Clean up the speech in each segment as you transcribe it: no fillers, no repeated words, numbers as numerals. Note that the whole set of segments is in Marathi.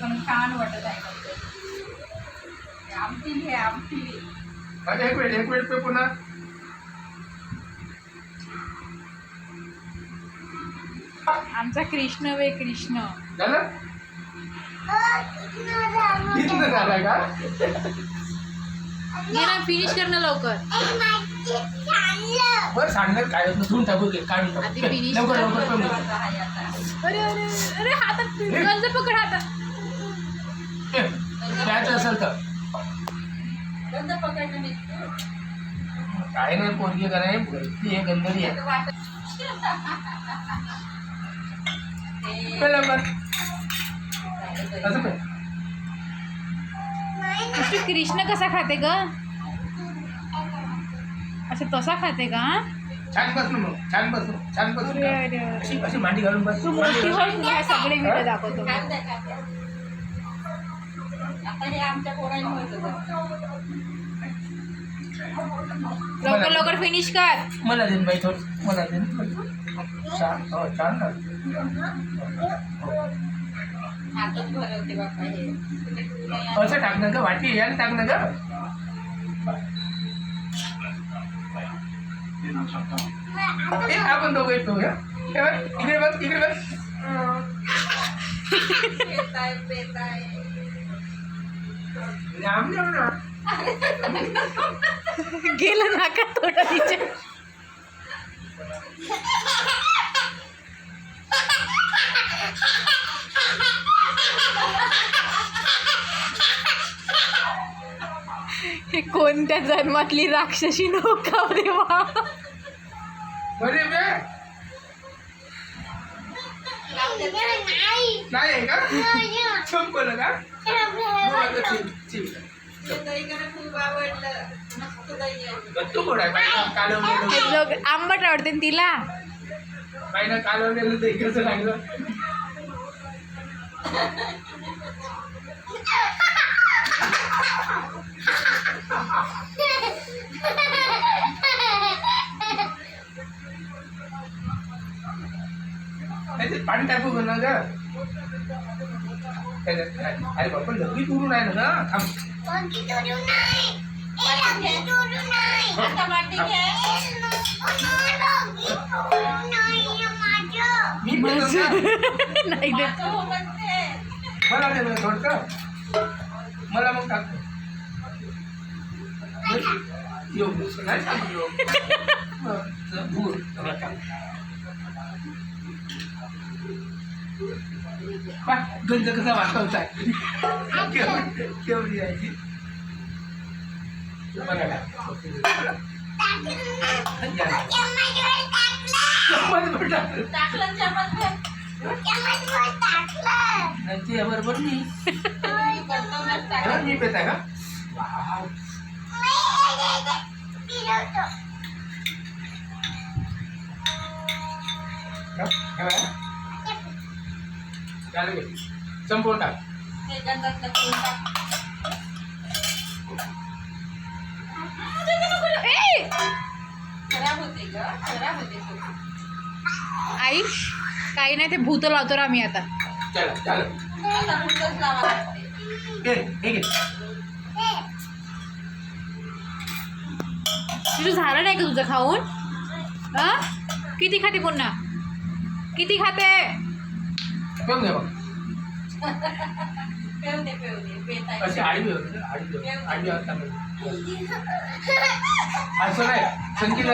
पण छान वाटत आहे आमटी हे आमटी. एक मिनिट पे पुन्हा आमचा कृष्ण वे कृष्ण झालं. कृष्ण झाला का? ये ना फिनिश कर ना लवकर. बरं सांगणार काय होतं धुवून टाकू घे काढून आधी टाकू फिनिश लवकर कर. लवकर कमी. अरे अरे अरे हातात गंज पकड हातात. प्यायचं असेल तर गंज पकड नाही. काय नाही पोरगी का नाही ती एक गंधरी आहे. पे लवकर असं पे. कृष्ण कसा खाते ग? अच्छा तसा खाते का? छान बस ना मग छान बस छान बस. अरे अरे अरे. अशी अशी मांडी घालून बस. तू मोठी हो तुला सगळे व्हिडिओ दाखवतो. आता हे आमच्या पोरांनी होतं. लवकर लवकर फिनिश कर. मला देन बाई थोडं मला देन. छान हो छान ना. हातच भरवते बाप्पा हे. असं टाकणं का वाटी याला टाकणं का? ते आपण दोघं येतो इकडे बघ इकडे बघ. गेलं नाका थोडं तिच्या. हे कोणत्या जन्मातली राक्षसी नौका रे वा. बरे बे नाही आहे का? संपलं का? तू कोण आहे बाईनं कालवलेलं लोक आंबट आवडते ना तिला. बाईनं कालवलेलं ते कसं लागलं. पाणी टाकू ना ग. अरे बापा लगी तुरून आहे ना थांब. मी नाही देत. मला दे ना थोडं. मला मग टाकतो. नाही सांगतो गंज कसा वाचवताय केवढी आहे बरोबर मी पेत आहे का? संपूर्ण टाक. आई काही नाही ते भूत लावतो आम्ही आता. तुझं झालं नाही का तुझं खाऊन? किती खाते पुन्हा किती खाते? अशी आडवी होती आडवी असं नाही संगीत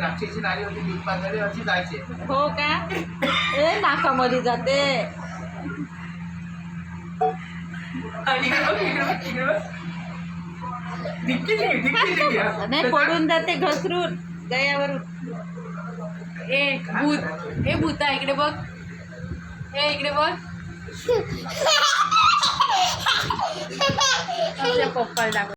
राक्षसी नारी होती दीपांकडे अशी जायचे. हो का? ए नाकामध्ये जाते. नाही पडून जाते घसरून गयावरून. ए भूत ए भूता इकडे बघ. ए इकडे बघ. पप्पाला दाखव.